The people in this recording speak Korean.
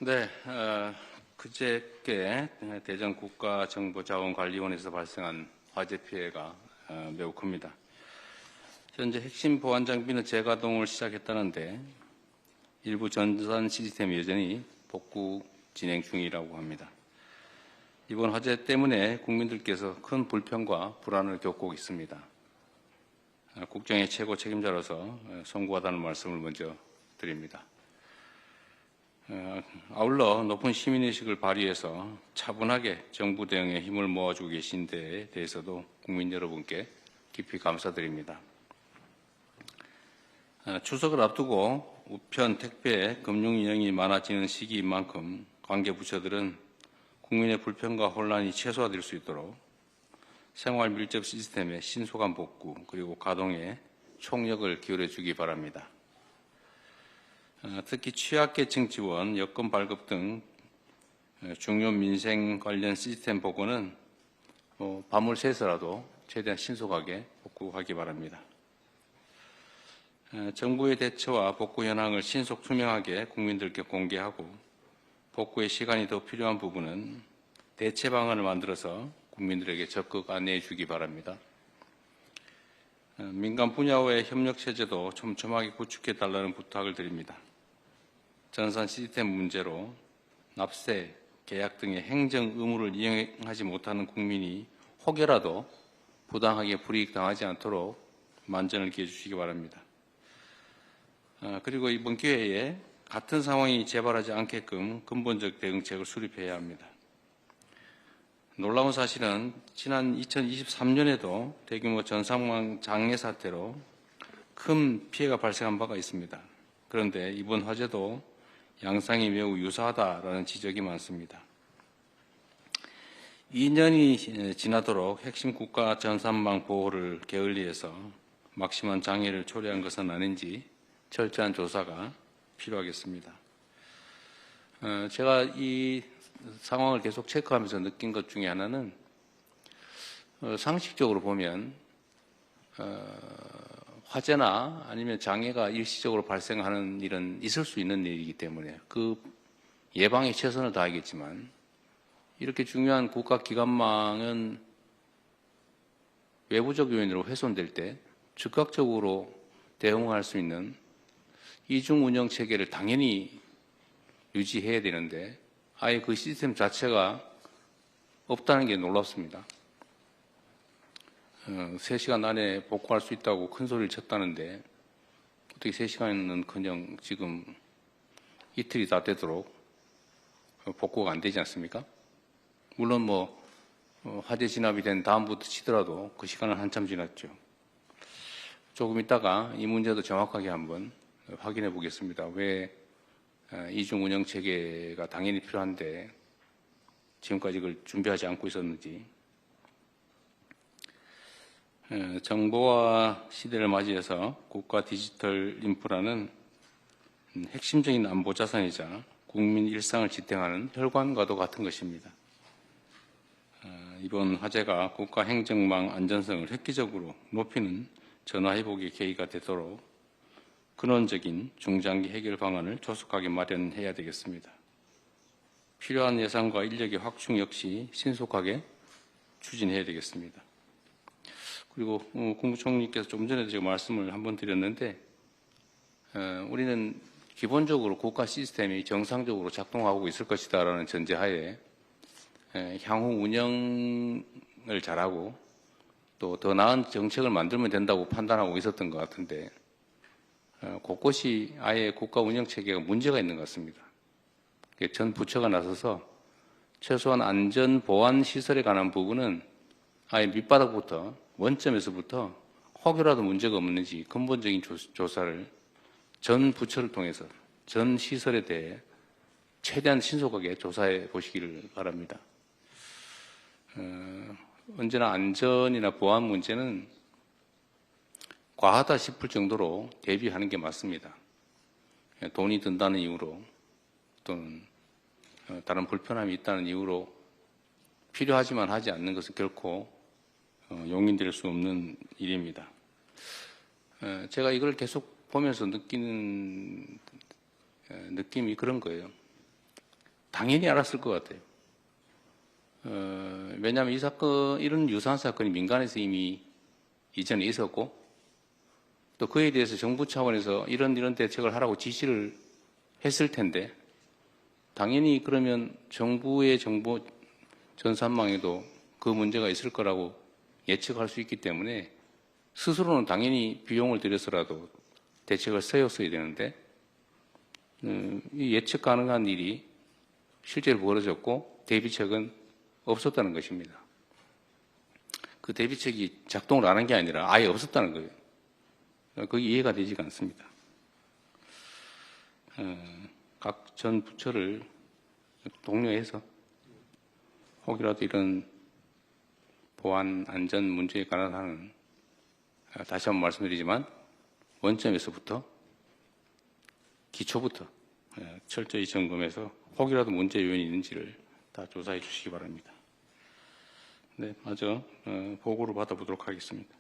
네, 그저께 대전 국가정보자원관리원에서 발생한 화재 피해가 매우 큽니다. 현재 핵심 보안 장비는 재가동을 시작했다는데 일부 전산 시스템이 여전히 복구 진행 중이라고 합니다. 이번 화재 때문에 국민들께서 큰 불편과 불안을 겪고 있습니다. 국정의 최고 책임자로서 송구하다는 말씀을 먼저 드립니다. 아울러 높은 시민의식을 발휘해서 차분하게 정부 대응에 힘을 모아주고 계신 데에 대해서도 국민 여러분께 깊이 감사드립니다. 추석을 앞두고 우편, 택배, 금융 인형이 많아지는 시기인 만큼 관계 부처들은 국민의 불편과 혼란이 최소화될 수 있도록 생활 밀접 시스템의 신속한 복구 그리고 가동에 총력을 기울여 주기 바랍니다. 특히 취약계층 지원, 여권 발급 등 중요 민생 관련 시스템 복원은 밤을 새서라도 최대한 신속하게 복구하기 바랍니다. 정부의 대처와 복구 현황을 신속 투명하게 국민들께 공개하고 복구의 시간이 더 필요한 부분은 대체 방안을 만들어서 국민들에게 적극 안내해 주기 바랍니다. 민간 분야와의 협력 체제도 촘촘하게 구축해 달라는 부탁을 드립니다. 전산 시스템 문제로 납세, 계약 등의 행정 의무를 이행하지 못하는 국민이 혹여라도 부당하게 불이익 당하지 않도록 만전을 기해 주시기 바랍니다. 그리고 이번 기회에 같은 상황이 재발하지 않게끔 근본적 대응책을 수립해야 합니다. 놀라운 사실은 지난 2023년에도 대규모 전산망 장애 사태로 큰 피해가 발생한 바가 있습니다. 그런데 이번 화재도 양상이 매우 유사하다라는 지적이 많습니다. 2년이 지나도록 핵심 국가 전산망 보호를 게을리해서 막심한 장애를 초래한 것은 아닌지 철저한 조사가 필요하겠습니다. 제가 이 상황을 계속 체크하면서 느낀 것 중에 하나는 상식적으로 보면 화재나 아니면 장애가 일시적으로 발생하는 일은 있을 수 있는 일이기 때문에 그 예방에 최선을 다하겠지만 이렇게 중요한 국가기관망은 외부적 요인으로 훼손될 때 즉각적으로 대응할 수 있는 이중 운영 체계를 당연히 유지해야 되는데 아예 그 시스템 자체가 없다는 게 놀랍습니다. 3시간 안에 복구할 수 있다고 큰 소리를 쳤다는데 어떻게 3시간은커녕 지금 이틀이 다 되도록 복구가 안 되지 않습니까? 물론 화재 진압이 된 다음부터 치더라도 그 시간은 한참 지났죠. 조금 있다가 이 문제도 정확하게 한번 확인해 보겠습니다. 왜 이중 운영 체계가 당연히 필요한데 지금까지 그걸 준비하지 않고 있었는지. 정보화 시대를 맞이해서 국가 디지털 인프라는 핵심적인 안보 자산이자 국민 일상을 지탱하는 혈관과도 같은 것입니다. 이번 화재가 국가 행정망 안전성을 획기적으로 높이는 전화회복의 계기가 되도록 근원적인 중장기 해결 방안을 조속하게 마련해야 되겠습니다. 필요한 예산과 인력의 확충 역시 신속하게 추진해야 되겠습니다. 그리고 국무총리께서 좀 전에도 제가 말씀을 한번 드렸는데 우리는 기본적으로 국가 시스템이 정상적으로 작동하고 있을 것이다라는 전제하에 향후 운영을 잘하고 또 더 나은 정책을 만들면 된다고 판단하고 있었던 것 같은데 곳곳이 아예 국가 운영 체계가 문제가 있는 것 같습니다. 전 부처가 나서서 최소한 안전 보안 시설에 관한 부분은 아예 밑바닥부터 원점에서부터 혹여라도 문제가 없는지 근본적인 조사를 전 부처를 통해서 전 시설에 대해 최대한 신속하게 조사해 보시기를 바랍니다. 언제나 안전이나 보안 문제는 과하다 싶을 정도로 대비하는 게 맞습니다. 돈이 든다는 이유로 또는 다른 불편함이 있다는 이유로 필요하지만 하지 않는 것은 결코 용인될 수 없는 일입니다. 제가 이걸 계속 보면서 느끼는 느낌이 그런 거예요. 당연히 알았을 것 같아요. 왜냐하면 이 사건, 이런 유사한 사건이 민간에서 이미 이전에 있었고, 또 그에 대해서 정부 차원에서 이런 대책을 하라고 지시를 했을 텐데, 당연히 그러면 정부의 정보 전산망에도 그 문제가 있을 거라고 예측할 수 있기 때문에 스스로는 당연히 비용을 들여서라도 대책을 세웠어야 되는데, 이 예측 가능한 일이 실제로 벌어졌고 대비책은 없었다는 것입니다. 그 대비책이 작동을 안 한 게 아니라 아예 없었다는 거예요. 그게 이해가 되지가 않습니다. 각 전 부처를 독려해서 혹이라도 이런 보안 안전 문제에 관한 한은 다시 한번 말씀드리지만 원점에서부터 기초부터 철저히 점검해서 혹이라도 문제 요인이 있는지를 다 조사해 주시기 바랍니다. 네, 마저 보고를 받아보도록 하겠습니다.